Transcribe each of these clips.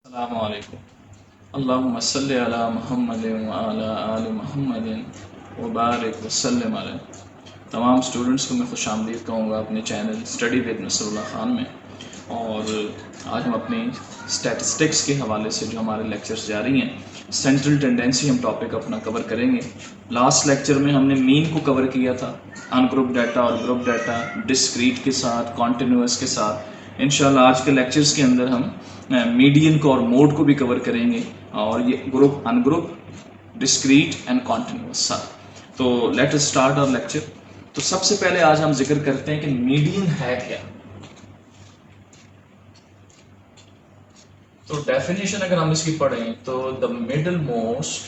अस्सलामुअलैकुम। अल्लाहुम्मा सल्लि अला मुहम्मदिन व अला आलि मुहम्मदिन व बारिक व सल्लिम अलैहि। तमाम स्टूडेंट्स को मैं खुशामदीद कहूँगा अपने channel study with Nasrullah Khan में। और आज हम अपनी स्टैटिस्टिक्स के हवाले से जो हमारे लेक्चर्स जारी हैं, सेंट्रल टेंडेंसी हम टॉपिक अपना कवर करेंगे। लास्ट लेक्चर में हमने मीन को कवर किया था, अनग्रुप डाटा और ग्रुप डाटा, डिस्क्रीट के साथ, कॉन्टिन्यूस के साथ। इंशाल्लाह आज के लेक्चर्स के अंदर हम मीडियन को और मोड को भी कवर करेंगे, और ये group, ungroup, discrete and continuous साथ। तो let us start our lecture. तो सबसे पहले आज हम जिक्र करते हैं कि मीडियन है क्या। तो डेफिनेशन अगर हम इसकी पढ़ें तो the middle most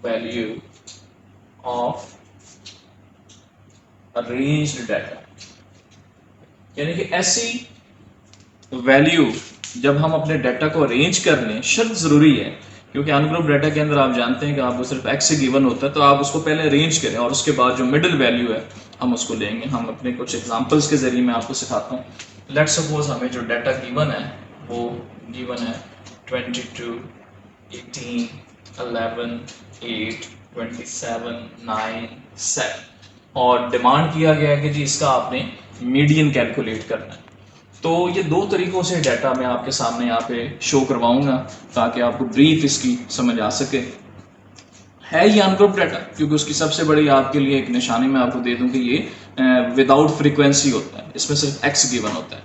value of arranged data, यानी कि ऐसी वैल्यू जब हम अपने डाटा को अरेंज कर लें, शर्त जरूरी है क्योंकि अनग्रुप डाटा के अंदर आप जानते हैं कि आपको सिर्फ एक्स से गिवन होता है, तो आप उसको पहले अरेंज करें और उसके बाद जो मिडिल वैल्यू है हम उसको लेंगे। हम अपने कुछ एग्जांपल्स के जरिए मैं आपको सिखाता हूँ। लेट्स सपोज हमें जो डाटा गिवन है वो गिवन है 22, 18, 11, 8, 27, 9, 7 और डिमांड किया गया है कि जी इसका आपने मीडियन कैलकुलेट करना है। तो ये दो तरीकों से डाटा मैं आपके सामने यहाँ पे शो करवाऊंगा ताकि आपको ब्रीफ इसकी समझ आ सके। है ये अनग्रुप डाटा, क्योंकि उसकी सबसे बड़ी आपके लिए एक निशानी मैं आपको दे दूं कि ये विदाउट फ्रीक्वेंसी होता है, इसमें सिर्फ एक्स गिवन होता है।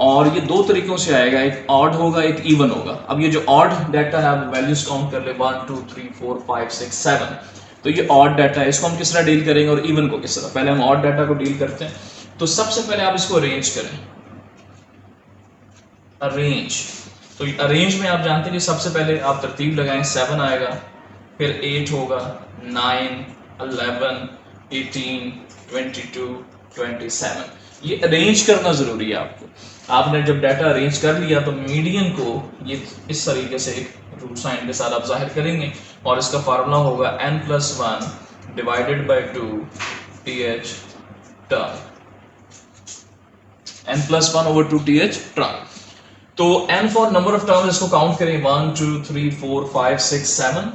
और ये दो तरीकों से आएगा, एक ऑड होगा, एक इवन होगा। अब ये जो ऑड डाटा है आप वैल्यूज काउंट कर ले 1, 2, 3, 4, 5, 6, 7, तो ये ऑड डाटा है। इसको हम किस तरह डील करेंगे और इवन को किस तरह। पहले हम ऑड डाटा को डील करते हैं। तो सबसे पहले आप इसको अरेंज करें, अरेंज। तो अरेंज में आप जानते हैं कि सबसे पहले आप तरतीब लगाएं, 7 आएगा, फिर 8 होगा, 9, 11, 18, 22, 27। ये अरेंज करना जरूरी है आपको। आपने जब डाटा अरेंज कर लिया तो मीडियन को ये इस तरीके से एक रूट साइन के साथ आप जाहिर करेंगे और इसका फार्मूला होगा n+1 divided by 2 th term, n+1 over 2 th term. तो n for number of terms, इसको काउंट करें 1, 2, 3, 4, 5, 6, 7।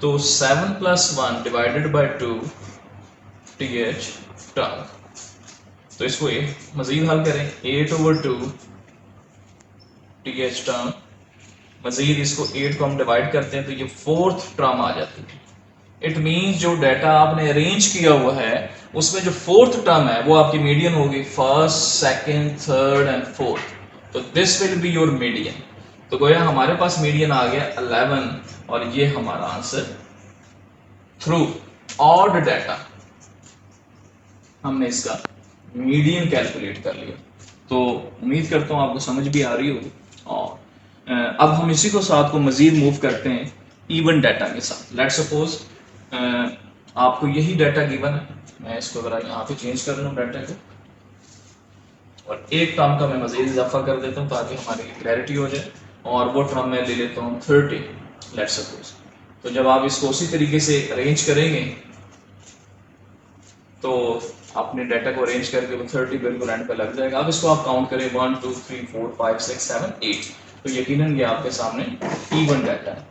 तो 7+1 डिवाइडेड बाय 2 th टर्म। तो इसको मजीद हल करें, 8/2 th टर्म, मजीद इसको 8 को हम डिवाइड करते हैं तो ये फोर्थ टर्म आ जाती है। इट मीन्स जो डाटा आपने अरेंज किया हुआ है उसमें जो फोर्थ टर्म है वो आपकी मीडियन होगी, first, second, third and fourth. तो this will be your median. तो गोया हमारे पास मीडियन आ गया 11 और ये हमारा आंसर। थ्रू ऑड डाटा हमने इसका मीडियन कैलकुलेट कर लिया। तो उम्मीद करता हूँ आपको समझ भी आ रही होगी। और अब हम इसी को साथ को मजीद मूव करते हैं इवन डाटा के साथ। लेट्स सपोज आपको यही डाटा गिवन है, मैं इसको अगर यहाँ पे चेंज कर लूँ डाटा को और एक टर्म का मैं मजीद इजाफा कर देता हूँ ताकि हमारी क्लैरिटी हो जाए, और वो टर्म मैं ले लेता हूँ 30 लेट्स सपोज। तो जब आप इसको उसी तरीके से अरेंज करेंगे तो अपने डाटा को अरेंज करके वो 30 बिल्कुल एंड पे लग जाएगा। अब इसको आप काउंट करें 1, 2, 3, 4, 5, 6, 7, 8। तो यकीनन ये आपके सामने इवन डाटा है।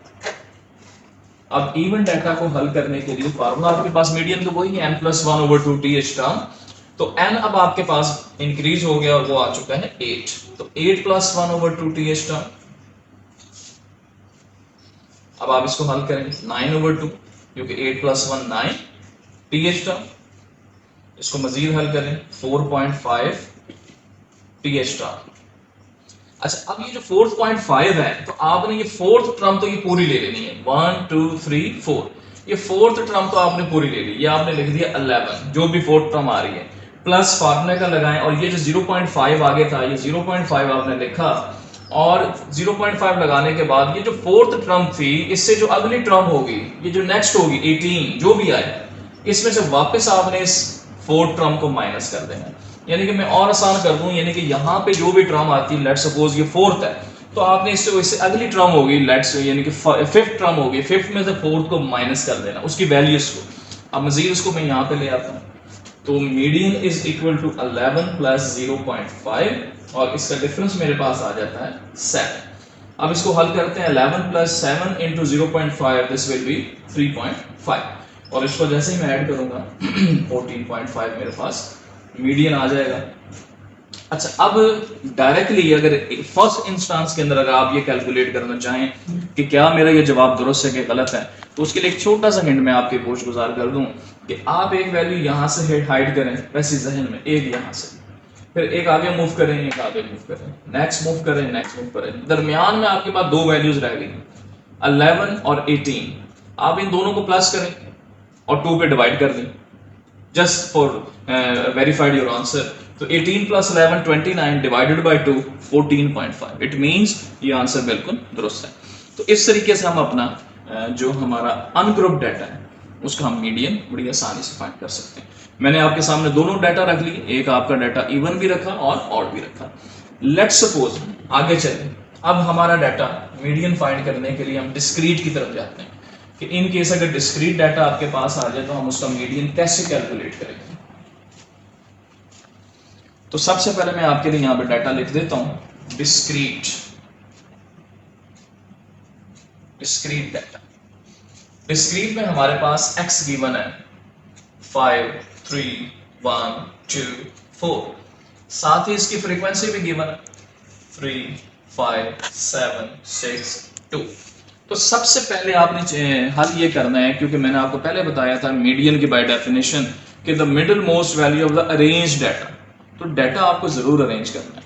अब इवन डाटा को हल करने के लिए फार्मूला आपके पास मीडियन तो वही है, n+1 over 2 th टर्म। तो n अब आपके पास इंक्रीज हो गया और वो आ चुका है 8। तो 8+1 over 2 th टर्म। अब आप इसको हल करें 9/2, क्योंकि 8+1 9 th टर्म। इसको मजीद हल करें 4.5 th टर्म। अच्छा, अब ये जो 4.5 है तो आपने ये फोर्थ टर्म तो ये पूरी ले लेनी है, 1, 2, 3, 4। ये फोर्थ टर्म तो आपने पूरी ले ली, ये आपने लिख दिया 11 जो भी फोर्थ टर्म आ रही है, प्लस फार्मूले का लगाएं और ये जो 0.5 आगे था ये 0.5 आपने लिखा, और 0.5 लगाने के बाद ये जो फोर्थ टर्म थी इससे जो अगली टर्म होगी, ये जो नेक्स्ट होगी 18 जो भी आए, इसमें से वापस आपने इस फोर्थ टर्म को माइनस कर देना। यानी कि मैं और आसान कर दूं, यानी कि यहाँ पे जो भी टर्म आती है, लेट्स सपोज ये फोर्थ है, तो आपने इससे अगली टर्म होगी लेट्स यानी कि फिफ्थ टर्म होगी, फिफ्थ में से फोर्थ को माइनस कर देना उसकी वैल्यूज को। अब मजीद उसको मैं यहाँ पे ले आता हूँ। तो मीडियन इज इक्वल टू 11 + 0.5 और इसका डिफरेंस मेरे पास आ जाता है 7। अब इसको हल करते हैं, 11 plus 7 into 0.5, this will B 3.5, और इसको जैसे ही मैं ऐड करूंगा 14.5 मेरे पास मीडियन आ जाएगा। अच्छा, अब डायरेक्टली अगर फर्स्ट इंस्टांस के अंदर अगर आप ये कैलकुलेट करना चाहें कि क्या मेरा ये जवाब दुरुस्त है कि गलत है, तो उसके लिए एक छोटा सा हिंट मैं आपके गोश गुजार कर दूं कि आप एक वैल्यू यहां से हाइड करें वैसे जहन में, एक यहां से, फिर एक आगे मूव करें, एक आगे मूव करें, नेक्स्ट मूव करें, नेक्स्ट मूव करें, दरमियान में आपके पास दो वैल्यूज रह गई 11 और 18। आप इन दोनों को प्लस करें और 2 पे डिवाइड कर दें, just for verified your answer. तो 18 plus 11 29 divided by 2 14.5, it means ये आंसर बिल्कुल दुरुस्त है। तो इस तरीके से हम अपना जो हमारा अनग्रुप डाटा है उसका हम मीडियन बड़ी आसानी से फाइंड कर सकते हैं। मैंने आपके सामने दोनों डाटा रख लिए, एक आपका डाटा इवन भी रखा और ऑड भी रखा। लेट्स सपोज आगे चलें, अब हमारा डाटा मीडियन फाइंड करने के लिए हम डिस्क्रीट की तरफ जाते हैं कि इन केस अगर डिस्क्रीट डाटा आपके पास आ जाए तो हम उसका मीडियन कैसे कैलकुलेट करेंगे। तो सबसे पहले मैं आपके लिए यहां पे डाटा लिख देता हूं, डिस्क्रीट डाटा। डिस्क्रीट में हमारे पास x गिवन है 5 3 1 2 4, साथ ही इसकी फ्रीक्वेंसी भी गिवन है 3 5 7 6 2। तो सबसे पहले आपने हल ये करना है, क्योंकि मैंने आपको पहले बताया था मीडियन की बाय डेफिनेशन कि the middle most value of the arrange data, तो डाटा आपको जरूर अरेंज करना है।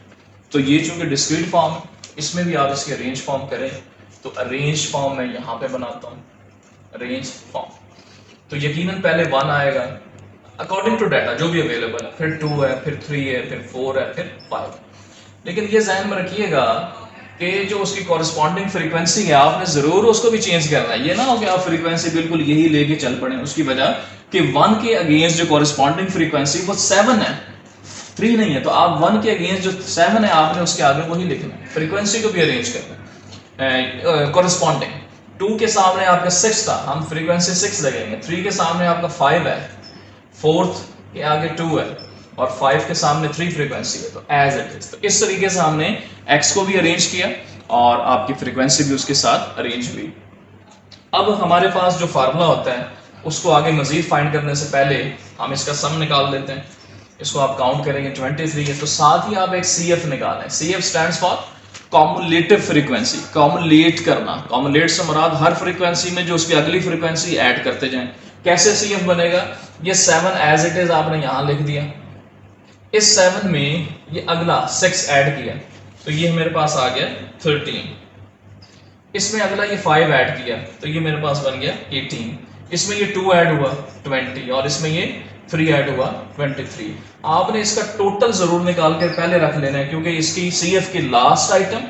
तो ये चूंकि डिस्क्रीट फॉर्म है, इसमें भी आप इसके अरेंज फॉर्म करें, तो अरेंज फॉर्म मैं यहां पे बनाता हूं, अरेंज फॉर्म। तो यकीनन पहले 1 आएगा अकॉर्डिंग टू डाटा जो भी अवेलेबल है, फिर 2 है, फिर 3 है, फिर 4 है, फिर 5। लेकिन ये ध्यान में रखिएगा कि जो उसकी कॉरेस्पॉन्डिंग फ्रीक्वेंसी है आपने जरूर उसको भी चेंज करना है। ये ना हो कि आप फ्रीक्वेंसी बिल्कुल यही लेके चल पड़े, उसकी वजह कि 1 के अगेंस्ट जो कॉरेस्पॉन्डिंग फ्रीक्वेंसी वो 7 है, 3 नहीं है। तो आप 1 के अगेंस्ट जो 7 है आपने उसके आगे वही लिखना है, फ्रीक्वेंसी को भी अरेंज करना है कॉरेस्पॉन्डिंग। 2 के सामने आपका 6 था, हम फ्रीक्वेंसी 6 लगेंगे। 3 के सामने आपका 5 है, 4th के आगे 2 है, और 5 के सामने 3 फ्रीक्वेंसी है, तो एज इट इज। तो इस तरीके से हमने x को भी अरेंज किया और आपकी फ्रीक्वेंसी भी उसके साथ अरेंज हुई। अब हमारे पास जो फार्मूला होता है उसको आगे मजीद फाइंड करने से पहले हम इसका सम निकाल लेते हैं। इसको आप काउंट करेंगे 23 है, तो साथ ही आप एक CF निकालें। CF stands for cumulative frequency, cumulate करना। कॉमुलेट से मुराद हर फ्रीक्वेंसी में जो उसकी अगली फ्रीक्वेंसी ऐड करते जाएं। कैसे CF बनेगा, ये 7 एज इट इज आपने यहां लिख दिया, इस 7 में ये अगला 6 ऐड किया, तो ये मेरे पास आ गया 13। इसमें अगला ये 5 ऐड किया, तो ये मेरे पास बन गया 18। इसमें ये 2 ऐड हुआ 20, और इसमें ये 3 ऐड हुआ 23। आपने इसका टोटल जरूर निकाल कर पहले रख लेना है, क्योंकि इसकी CF की लास्ट आइटम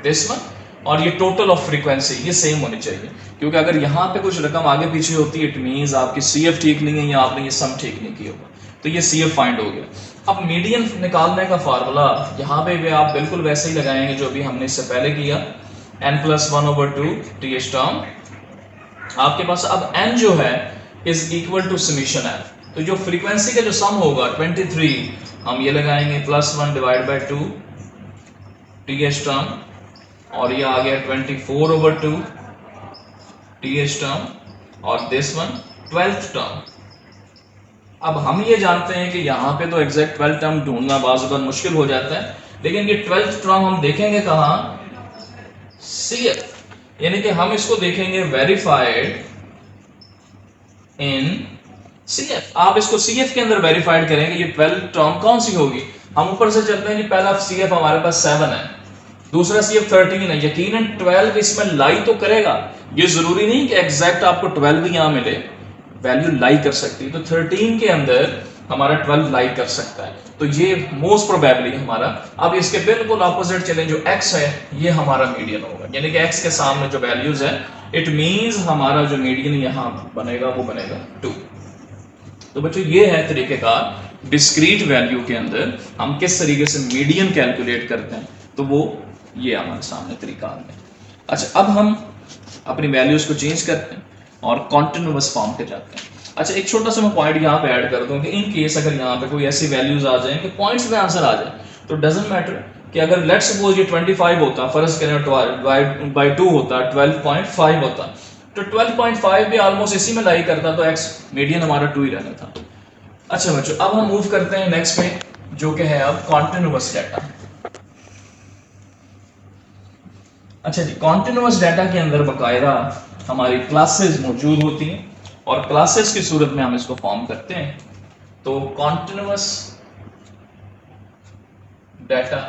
दिस वन और ये टोटल ऑफ फ्रीक्वेंसी ये सेम होनी चाहिए, क्योंकि अगर यहाँ पे कुछ रकम आगे पीछे होती है इट मींस आपकी CF ठीक नहीं है या आपने ये सम ठीक नहीं किया होगा, तो ये CF फाइंड हो गया। अब मीडियन निकालने का फार्मूला यहाँ पे भी आप बिल्कुल वैसे ही लगाएंगे जो भी हमने इससे पहले किया, n+1/2 TH टर्म आपके पास। अब n जो है is equal to summation n, तो जो फ्रीक्वेंसी का जो सम होगा 23 हम ये लगाएंगे +1 डिवाइड बाय 2 TH टर्म, और ये आ गया 24/2 TH टर्म, और दिस वन 12th टर्म। अब हम ये जानते हैं कि यहाँ पे तो एग्जैक्ट 12th टर्म ढूंढना बाज़ मुश्किल हो जाता है, लेकिन ये 12th टर्म हम देखेंगे कहाँ, CF, यानी कि हम इसको देखेंगे वेरीफाइड इन CF। आप इसको CF के अंदर वेरीफाइड करेंगे, ये 12th टर्म कौन सी होगी। हम ऊपर से चलते हैं जी, पहला CF हमारे पास 7 है, दूसरा CF 13 है, यकीनन 12 इसमें लाई तो करेगा। ये जरूरी नहीं कि एग्जैक्ट आपको 12 भी यहाँ मिले, वैल्यू लाई कर सकती है, तो 13 के अंदर हमारा 12 लाई कर सकता है, तो ये मोस्ट प्रोबेबली हमारा। अब इसके बिल्कुल ऑपोजिट चलें, जो x है ये हमारा मीडियन होगा, यानी कि x के सामने जो वैल्यूज है इट मींस हमारा जो मीडियन यहाँ बनेगा वो बनेगा 2। तो बच्चों ये है तरीकेकार डिस्क्रीट वैल्यू के अंदर हम किस तरीके से मीडियन कैलकुलेट करते हैं, तो वो ये हमारे सामने तरीका है। अच्छा, अब हम अपनी वैल्यूज को चेंज करते हैं और कॉन्टिन्यूअस फॉर्म पे जाते हैं। अच्छा, एक छोटा सा मैं पॉइंट यहाँ पे ऐड कर दूं कि इन केस अगर यहाँ पे कोई ऐसी वैल्यूज आ जाए कि पॉइंट्स में आंसर आ जाए, तो डजंट मैटर कि अगर लेट सपोज ये 25 होता, फर्ज करें 12/2 होता, 12.5 होता, तो 12.5 भी ऑलमोस्ट इसी में लाई करता, तो एक्स मीडियन हमारा 2 ही रहना था। अच्छा बच्चों, अब हम मूव करते हैं नेक्स्ट पे, जो कि है अब कॉन्टिन्यूअस डाटा। अच्छा जी, कॉन्टिन्यूअस डाटा के अंदर बाकायदा हमारी क्लासेस मौजूद होती हैं और क्लासेस की सूरत में हम इसको फॉर्म करते हैं। तो कॉन्टिन्यूअस डाटा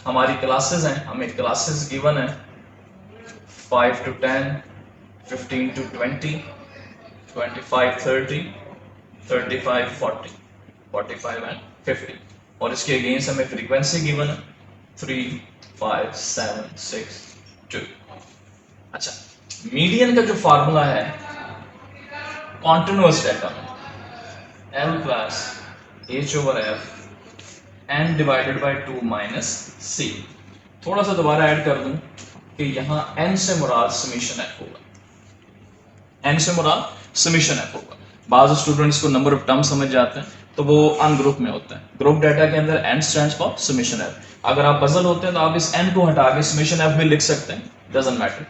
हमारी क्लासेस हैं, हमें क्लासेस गिवन है 5 to 10, 15 to 20, 25 30, 35 40, 45 and 50, और इसके अगेंस्ट हमें फ्रीक्वेंसी गिवन है 3 5 7 6 2। अच्छा, मीडियन का जो फार्मूला है कॉन्टिन्यूअस डाटा में L plus H/F n divided by 2 minus C। थोड़ा सा दोबारा ऐड कर दूं कि यहाँ n से मुराद समीशन f होगा, n से मुराद समीशन f होगा। बाज़ स्टूडेंट्स को नंबर ऑफ टर्म समझ जाते हैं तो वो अनग्रुप में होता है। ग्रुप डाटा के अंदर n stands for summation f। अगर आप पजल होते हैं तो आप इस n को हटा के समीशन f भी लिख सकते हैं, डजंट मैटर।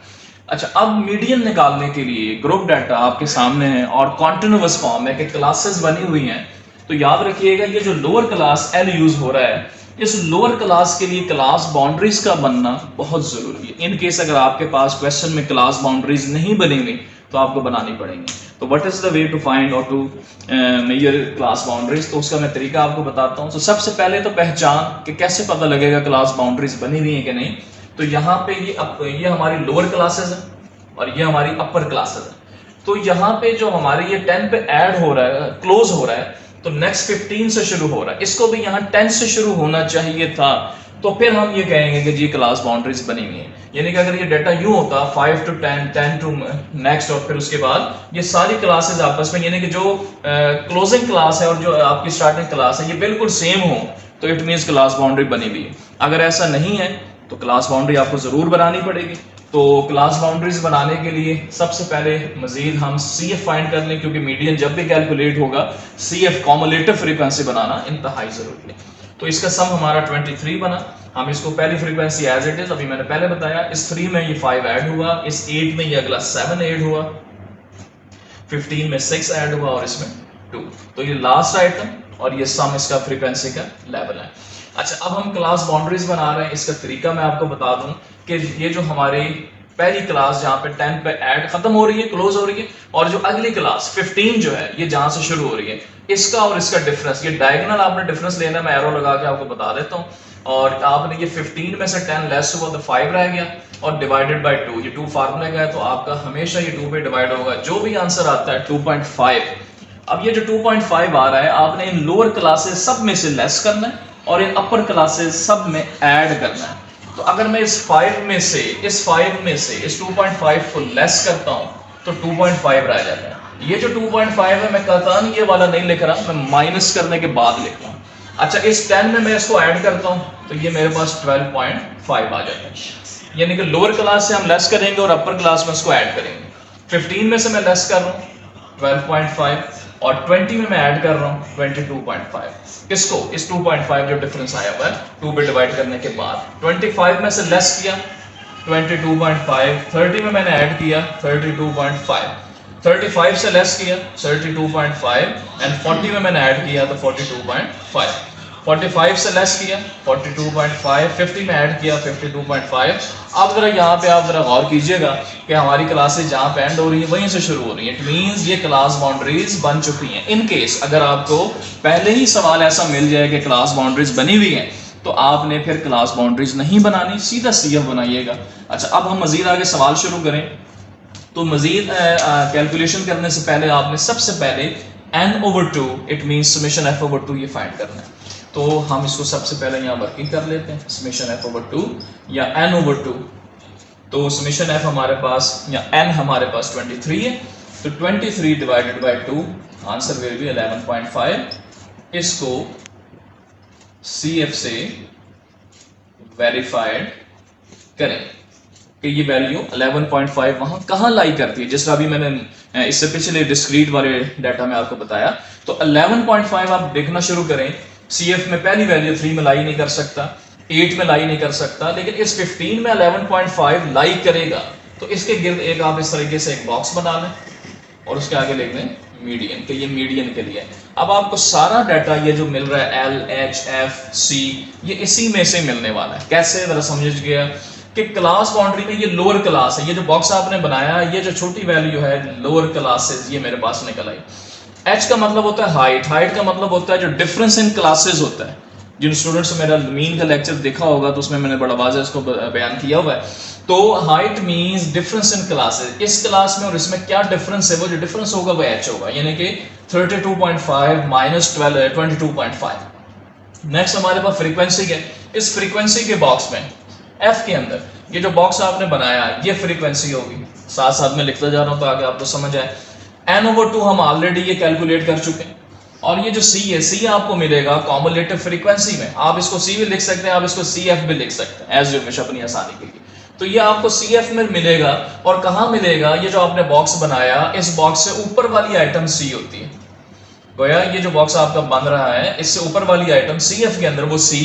अच्छा, अब मीडियन निकालने के लिए ग्रुप डाटा आपके सामने है और कॉन्टिन्यूअस फॉर्म है कि क्लासेस बनी हुई हैं, तो याद रखिएगा ये जो लोअर क्लास L यूज हो रहा है, इस लोअर क्लास के लिए क्लास बाउंड्रीज का बनना बहुत जरूरी है। इन केस अगर आपके पास क्वेश्चन में क्लास बाउंड्रीज नहीं बनी हुई तो आपको बनानी पड़ेंगी। तो what is the way to find और टू मेजर क्लास बाउंड्रीज, तो उसका मैं तरीका आपको बताता हूँ। तो सबसे पहले तो पहचान कि कैसे पता लगेगा क्लास बाउंड्रीज बनी हुई है कि नहीं। तो यहाँ पे ये हमारी लोअर क्लासेस है और ये हमारी अपर क्लासेस है। तो यहाँ पे जो हमारी ये 10 पे ऐड हो रहा है, क्लोज हो रहा है, तो नेक्स्ट 15 से शुरू हो रहा है, इसको भी यहाँ 10 से शुरू होना चाहिए था, तो फिर हम ये कहेंगे कि जी क्लास बाउंड्रीज बनी हुई है। यानी कि अगर ये डाटा यूं होता 5 to 10, 10 to नेक्स्ट, और फिर उसके बाद ये सारी क्लासेस आपस में, यानी कि जो क्लोजिंग क्लास है और जो आपकी स्टार्टिंग क्लास है ये बिल्कुल सेम हो, तो इट मीन्स क्लास बाउंड्री बनी हुई है। अगर ऐसा नहीं है तो क्लास बाउंड्री आपको जरूर बनानी पड़ेगी। तो क्लास बाउंड्रीज बनाने के लिए सबसे पहले मजीद हम CF फाइंड कर लें, क्योंकि मीडियन जब भी कैलकुलेट होगा CF कॉमुलेटिव फ्रीक्वेंसी बनाना इंतहाई जरूरी है। तो इसका सम हमारा 23 बना। हम इसको पहली फ्रीक्वेंसी एज इट इज, अभी मैंने पहले बताया, इस 3 में ये 5 ऐड हुआ, इस 8 में ये अगला 7 ऐड हुआ, 15 में 6 ऐड हुआ और इसमें 2। तो ये लास्ट आइटम और ये सम इसका फ्रीक्वेंसी का लेवल है। अच्छा, अब हम क्लास बाउंड्रीज बना रहे हैं। इसका तरीका मैं आपको बता दूं कि ये जो हमारी पहली क्लास जहाँ पे 10 पे ऐड खत्म हो रही है, क्लोज हो रही है, और जो अगली क्लास 15 जो है ये जहाँ से शुरू हो रही है, इसका और इसका डिफरेंस, ये डायगोनल आपने डिफरेंस लेना, मैं एरो लगा के आपको बता देता हूँ। और आपने ये 15 में से 10 लेस हुआ तो 5 रह गया और डिवाइडेड बाय 2, ये 2 फार्मूले का है, तो आपका हमेशा ये 2 पे डिवाइड होगा, जो भी आंसर आता है 2.5। अब ये जो 2.5 आ रहा है, आपने इन लोअर क्लासेस सब में से लेस करना है और इन अपर क्लासेस सब में ऐड करना है। तो अगर मैं इस 5 में से इस 2.5 को लेस करता हूं तो 2.5 रह जाता है। ये जो 2.5 है, मैं कहता नहीं ये वाला नहीं लिख रहा, मैं माइनस करने के बाद लिख रहा हूं। अच्छा, इस 10 में मैं इसको ऐड करता हूं तो ये मेरे पास 12.5 आ जाता है। यानी कि लोअर क्लास से हम लेस करेंगे और अपर क्लास में इसको ऐड करेंगे। 15 में से मैं लेस कर रहा हूं 12.5 और 20 में मैं ऐड कर रहा हूं 22.5। किसको? इस 2.5 जो डिफरेंस आया हुआ है 2 पे डिवाइड करने के बाद। 25 में से लेस किया 22.5, 30 में मैंने ऐड किया 32.5, 35 से लेस किया 32.5 एंड 40 में मैंने ऐड किया तो 42.5, 45 से लेस किया 42.5, 50 में ऐड किया 52.5। अब जरा यहाँ पे आप जरा गौर कीजिएगा कि हमारी क्लासेस जहाँ पे एंड हो रही है वहीं से शुरू हो रही है। इट मींस ये क्लास बाउंड्रीज बन चुकी हैं। इन केस अगर आपको पहले ही सवाल ऐसा मिल जाए कि क्लास बाउंड्रीज बनी हुई हैं, तो आपने फिर क्लास बाउंड्रीज नहीं बनानी, सीधा CF बनाइएगा। अच्छा, अब हम मजीद आगे सवाल शुरू करें। तो मजीद कैलकुलेशन करने से पहले आपने सबसे पहले n/2, it means summation f/2 ये फाइंड करना है। तो हम इसको सबसे पहले यहाँ वर्किंग कर लेते हैं, समेशन f/2 या n/2। तो समेशन f हमारे पास या n हमारे पास 23 है, तो 23 divided by 2, answer will be 11.5। इसको CF से वेरीफाइड करें कि ये वैल्यू 11.5 वहां कहां लाई करती है, जिस तरह अभी मैंने इससे पिछले डिस्क्रीट वाले डाटा में आपको बताया। तो 11.5 आप देखना शुरू करें CF में पहली वैल्यू 3 में लाई नहीं कर सकता, 8 में लाई नहीं कर सकता, लेकिन इस 15 में 11.5 लाई करेगा। तो इसके गिर्द एक आप इस तरीके से एक बॉक्स बना लें और उसके आगे लिख दें मीडियन, तो ये मीडियन के लिए। अब आपको सारा डाटा ये जो मिल रहा है L, H, F, C, ये इसी में से मिलने वाला है। कैसे, जरा समझ गया कि क्लास बाउंड्री में ये लोअर क्लास है, ये जो बॉक्स आपने बनाया, ये जो छोटी वैल्यू है लोअर क्लासेस, ये मेरे पास निकल आई। H का मतलब होता है हाइट, हाइट का मतलब होता है जो डिफरेंस इन क्लासेस होता है। जिन स्टूडेंट्स मेरा मीन का लेक्चर देखा होगा तो उसमें मैंने बड़ा वाज़ेह इसको बयान किया हुआ है। तो height means difference in classes, इस क्लास में और इसमें क्या डिफरेंस है, वो जो डिफरेंस होगा वो H होगा, यानी कि 32.5 माइनस 22.5। नेक्स्ट हमारे पास फ्रीक्वेंसी है। इस फ्रीक्वेंसी के बॉक्स में F के अंदर ये जो बॉक्स आपने बनाया ये फ्रीक्वेंसी होगी, साथ साथ में लिखता जा रहा हूं ताकि आपको समझ आए। N/2 हम ऑलरेडी ये कैलकुलेट कर चुके हैं, और ये जो C है, C आपको मिलेगा कॉम्युलेटिव फ्रीक्वेंसी में। आप इसको C भी लिख सकते हैं, आप इसको CF भी लिख सकते हैं एज यू विश, अपनी आसानी के लिए। तो ये आपको CF में मिलेगा, और कहाँ मिलेगा, ये जो आपने बॉक्स बनाया इस बॉक्स से ऊपर वाली आइटम C होती है। गोया ये जो बॉक्स आपका बन रहा है इससे ऊपर वाली आइटम CF के अंदर वो C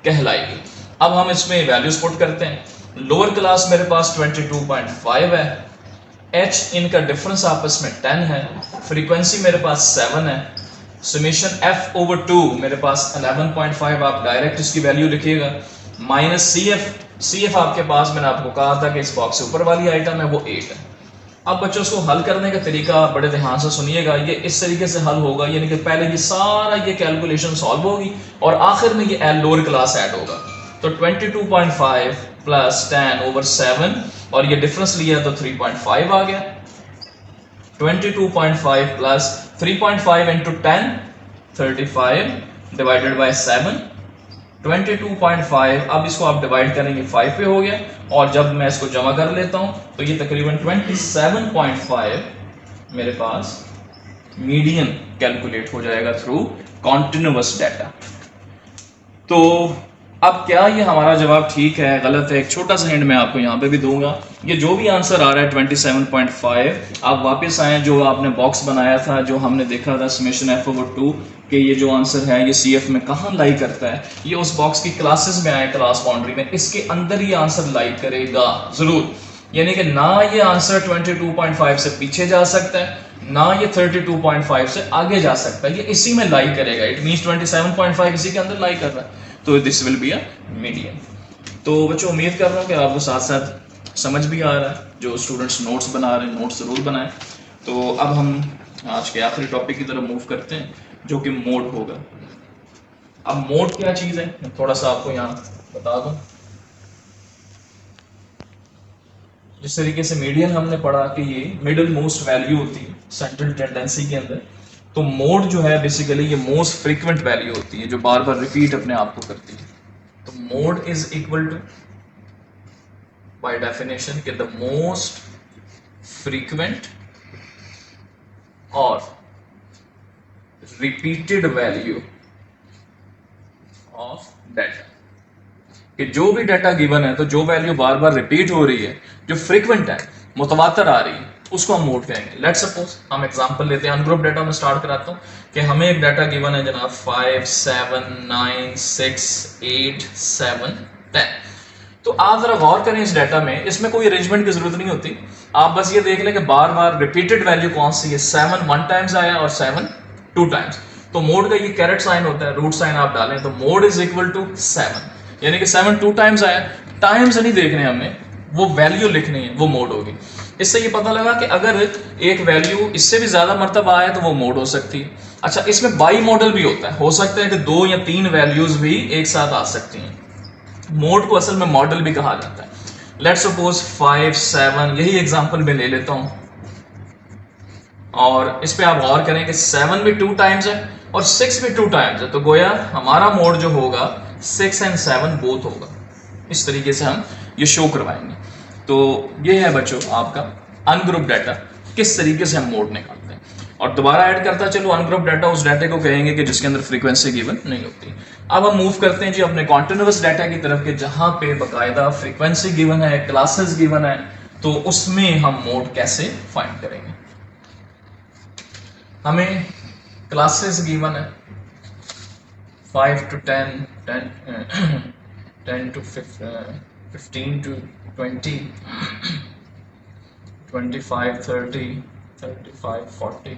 कहलाएगी। अब हम इसमें वैल्यूज पुट करते हैं। लोअर क्लास मेरे पास 22.5 है, H इनका डिफरेंस आपस में 10 है, फ्रीक्वेंसी मेरे पास 7 है, समेशन F/2 मेरे पास 11.5, आप डायरेक्ट इसकी वैल्यू लिखिएगा, माइनस CF आपके पास मैंने आपको कहा था कि इस बॉक्स से ऊपर वाली आइटम है वो 8 है। अब बच्चों इसको हल करने का तरीका बड़े ध्यान से सुनिएगा, ये इस तरीके से हल होगा, यानी कि पहले ये सारा ये कैलकुलेशन सॉल्व होगी और आखिर में ये L लोअर क्लास ऐड होगा। तो 22.5 प्लस 10/7 और ये डिफरेंस लिया तो 3.5 आ गया। 22.5 प्लस 3.5 इंटू 10 35 डिवाइडेड बाय 7, 22.5। अब इसको आप डिवाइड करेंगे 5 पे हो गया, और जब मैं इसको जमा कर लेता हूं तो ये तकरीबन 27.5 मेरे पास मीडियन कैलकुलेट हो जाएगा थ्रू कॉन्टिन्यूअस डाटा। तो अब क्या ये हमारा जवाब ठीक है गलत है, एक छोटा सा हिंट मैं आपको यहाँ पे भी दूंगा। ये जो भी आंसर आ रहा है 27.5, आप वापस आए जो आपने बॉक्स बनाया था, जो हमने देखा था समेशन F/2 कि ये जो आंसर है ये CF में कहाँ लाई करता है, ये उस बॉक्स की क्लासेस में आए, क्लास बाउंड्री में, इसके अंदर ये आंसर लाई करेगा जरूर। यानी कि ना ये आंसर 22.5 से पीछे जा सकता है, ना ये 32.5 से आगे जा सकता है, ये इसी में लाई करेगा। इट मींस 27.5 इसी के अंदर लाई कर रहा है, तो this will be a median. तो बच्चों उम्मीद कर रहा हूँ कि आपको साथ साथ समझ भी आ रहा है। जो स्टूडेंट्स नोट्स बना रहे हैं नोट्स जरूर बनाएं। तो अब हम आज के आखिरी टॉपिक की तरफ मूव करते हैं जो कि मोड होगा। अब मोड क्या चीज़ है मैं थोड़ा सा आपको यहाँ बता दूं। जिस तरीके से मीडियन हमने पढ़ा कि ये मिडिल मोस्ट वैल्यू होती है सेंट्रल टेंडेंसी के अंदर, तो मोड जो है बेसिकली ये मोस्ट फ्रीक्वेंट वैल्यू होती है जो बार बार रिपीट अपने आप को करती है। तो mode is equal to by definition के द मोस्ट फ्रीक्वेंट और रिपीटेड वैल्यू ऑफ डाटा। कि जो भी डाटा गिवन है तो जो वैल्यू बार बार रिपीट हो रही है, जो फ्रीक्वेंट है, मुतवातर आ रही है, उसको हम मोड कहेंगे। लेट्स सपोज हम एग्जांपल लेते हैं, अनग्रुप डाटा में स्टार्ट कराता हूं कि हमें एक डाटा गिवन है जनाब 5 7 9 6 8 7 10। तो आप जरा गौर करें इस डाटा में, इसमें कोई अरेंजमेंट की जरूरत नहीं होती। आप बस ये देख लें कि बार बार रिपीटेड वैल्यू कौन सी है। 7 1 टाइम्स आया और 7 2 टाइम्स, तो मोड का ये कैरेट साइन होता है, रूट साइन आप डालें तो मोड इज इक्वल टू 7, यानी कि 7 2 टाइम्स आया। टाइम्स नहीं देखने हमें, वो वैल्यू लिखनी है, वो मोड होगी। इससे ये पता लगा कि अगर एक वैल्यू इससे भी ज्यादा मर्तबा आए तो वो मोड हो सकती है। अच्छा, इसमें बाई मॉडल भी होता है, हो सकता है कि 2 या 3 वैल्यूज भी एक साथ आ सकती हैं। मोड को असल में मॉडल भी कहा जाता है। लेट्स सपोज 5 7, यही एग्जांपल मैं ले लेता हूं, और इस पे आप गौर करें कि 7 भी 2 टाइम्स है और 6 भी 2 टाइम्स है, तो गोया हमारा मोड जो होगा 6 एंड 7 बोथ होगा। इस तरीके से हम ये शो करवाएंगे। तो ये है बच्चों आपका अनग्रुप डाटा, किस तरीके से हम मोड निकालते हैं। और दोबारा ऐड करता चलो, अनग्रुप डाटा उस डाटे को कहेंगे कि जिसके अंदर फ्रीक्वेंसी गिवन नहीं होती। अब हम मूव करते हैं जी अपने कॉन्टिन्यूअस डाटा की तरफ के, जहां पे बाकायदा फ्रीक्वेंसी गिवन है, क्लासेस गिवन है, तो उसमें हम मोड कैसे फाइंड करेंगे। हमें क्लासेस गिवन है, 5 to 10, 10 to 15 to 20, 25, 30, 35, 40,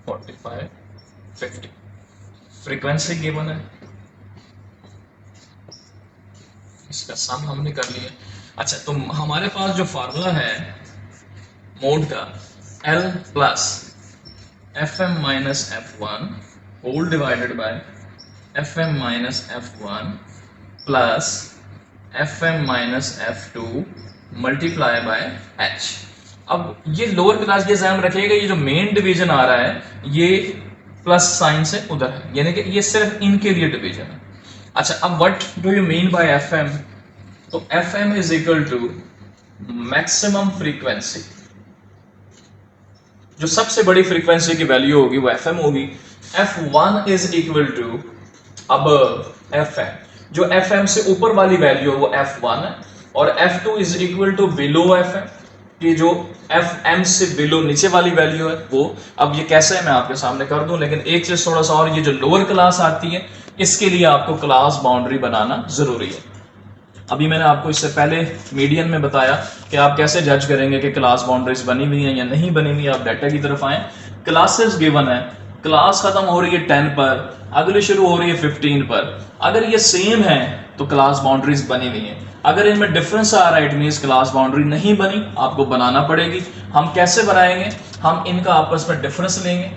45, 50। Frequency given है, इसका सम हमने कर लिया। अच्छा, तो हमारे पास जो फार्मूला है मोड का, L plus Fm minus F1 whole divided by Fm minus F1 plus Fm minus F2 multiply by H। अब ये लोअर क्लास के ध्यान रखिएगा, ये जो मेन डिवीजन आ रहा है ये प्लस साइन से उधर है, यानी कि ये सिर्फ इनके लिए डिवीजन है। अच्छा, अब what do you mean by Fm? तो Fm is equal to maximum frequency, जो सबसे बड़ी फ्रीक्वेंसी की वैल्यू होगी वो Fm होगी। F1 इज इक्वल टू अब Fm, जो Fm से ऊपर वाली वैल्यू है वो F1 है, और F2 is equal to below Fm, कि जो Fm से बिलो नीचे वाली वैल्यू है वो। अब ये कैसे है मैं आपके सामने कर दूं, लेकिन एक चीज थोड़ा सा और, ये जो लोअर क्लास आती है इसके लिए आपको क्लास बाउंड्री बनाना जरूरी है। अभी मैंने आपको इससे पहले मीडियन में बताया कि आप कैसे जज करेंगे कि क्लास बाउंड्रीज बनी हुई हैं या नहीं बनी हुई। आप डाटा की तरफ आए, क्लासेस गिवन है, क्लास खत्म हो रही है 10 पर, अगली शुरू हो रही है 15 पर। अगर ये सेम है तो क्लास बाउंड्रीज बनी हुई है, अगर इनमें डिफरेंस आ रहा है इट मींस क्लास बाउंड्री नहीं बनी, आपको बनाना पड़ेगी। हम कैसे बनाएंगे, हम इनका आपस में डिफरेंस लेंगे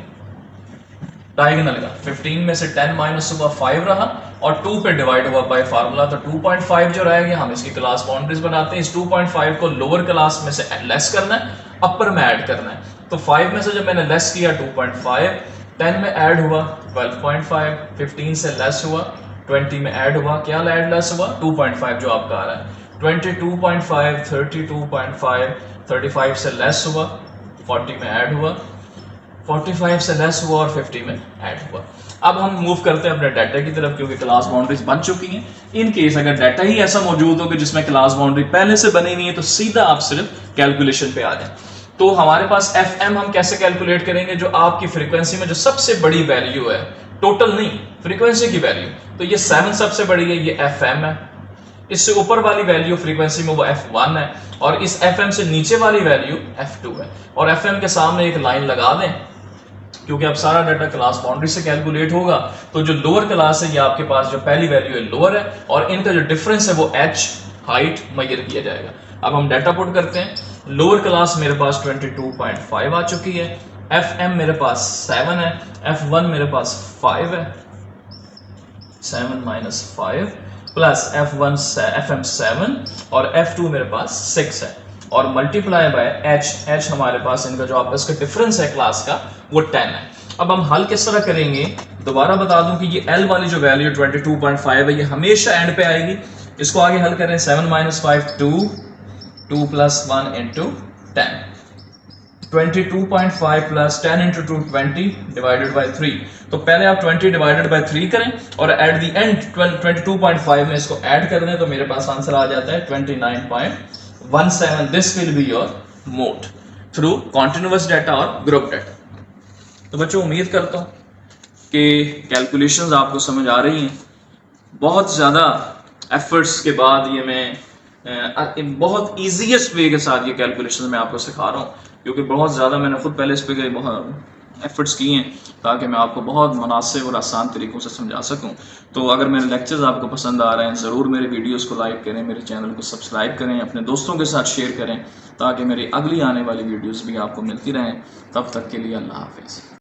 डायगोनल का, 15 में से 10 माइनस हुआ 5 रहा और 2 पे डिवाइड हुआ बाय फार्मूला, तो 2.5 जो रहेगा हम इसकी क्लास बाउंड्रीज बनाते हैं। इस 2.5 को लोअर क्लास में से लेस करना है, अपर में ऐड करना है। तो 5 में से जब मैंने लेस किया 2.5, 10 में ऐड हुआ 12.5, 15 से लेस हुआ 20 में ऐड हुआ, क्या लेस हुआ 2.5 जो आपका आ रहा है, 22.5, 32.5, 35 से लेस हुआ 40 में ऐड हुआ, 45 से लेस हुआ और 50 में ऐड हुआ। अब हम मूव करते हैं अपने डाटा की तरफ, क्योंकि क्लास बाउंड्रीज बन चुकी हैं। इन केस अगर डाटा ही ऐसा मौजूद हो कि जिसमें क्लास बाउंड्री पहले से बनी हुई है, तो सीधा आप सिर्फ कैलकुलेशन पे आ जाए। तो हमारे पास Fm हम कैसे कैलकुलेट करेंगे, जो आपकी फ्रीक्वेंसी में जो सबसे बड़ी वैल्यू है, टोटल नहीं फ्रीक्वेंसी की वैल्यू, तो ये 7 सबसे बड़ी है, ये Fm है। इससे ऊपर वाली वैल्यू फ्रीक्वेंसी में वो F1 है, और इस Fm से नीचे वाली वैल्यू F2 है। और Fm के सामने एक लाइन लगा दें, क्योंकि अब सारा डाटा क्लास बाउंड्री से कैलकुलेट होगा। तो जो लोअर क्लास है ये आपके पास जो पहली वैल्यू है लोअर है, और इनका जो डिफरेंस है वो H हाइट मेजर किया जाएगा। अब हम डाटा पुट करते हैं। लोअर क्लास मेरे पास 22.5 आ चुकी है, Fm मेरे पास 7 है, F1 मेरे पास 5 है, 7 माइनस 5 प्लस Fm 7 और F2 मेरे पास 6 है, और मल्टीप्लाई बाय H हमारे पास इनका जो आपस का डिफरेंस है क्लास का वो 10 है। अब हम हल किस तरह करेंगे, दोबारा बता दूं कि ये L वाली जो वैल्यू 22.5 है ये हमेशा एंड पे आएगी। इसको आगे हल करें, 7 minus 5 2 plus 1 into 10, 22.5 plus 10 into 2 20 divided by 3। तो पहले आप 20 डिवाइडेड बाई 3 करें और एट द एंड 22.5 में इसको ऐड कर दें, तो मेरे पास आंसर आ जाता है 29.17। This will be your mode through continuous data और ग्रुप डाटा। तो बच्चों उम्मीद करता हूं कि कैलकुलेशंस आपको समझ आ रही हैं। बहुत ज़्यादा एफर्ट्स के बाद ये मैं बहुत ईजीएस्ट वे के साथ ये कैलकुलेशन मैं आपको सिखा रहा हूँ, क्योंकि बहुत ज़्यादा मैंने खुद पहले इस पर बहुत एफर्ट्स किए हैं ताकि मैं आपको बहुत मुनासिब और आसान तरीक़ों से समझा सकूं। तो अगर मेरे लेक्चर्स आपको पसंद आ रहे हैं, ज़रूर मेरे वीडियोस को लाइक करें, मेरे चैनल को सब्सक्राइब करें, अपने दोस्तों के साथ शेयर करें, ताकि मेरी अगली आने वाली वीडियोस भी आपको मिलती रहें। तब तक के लिए अल्लाह हाफिज़।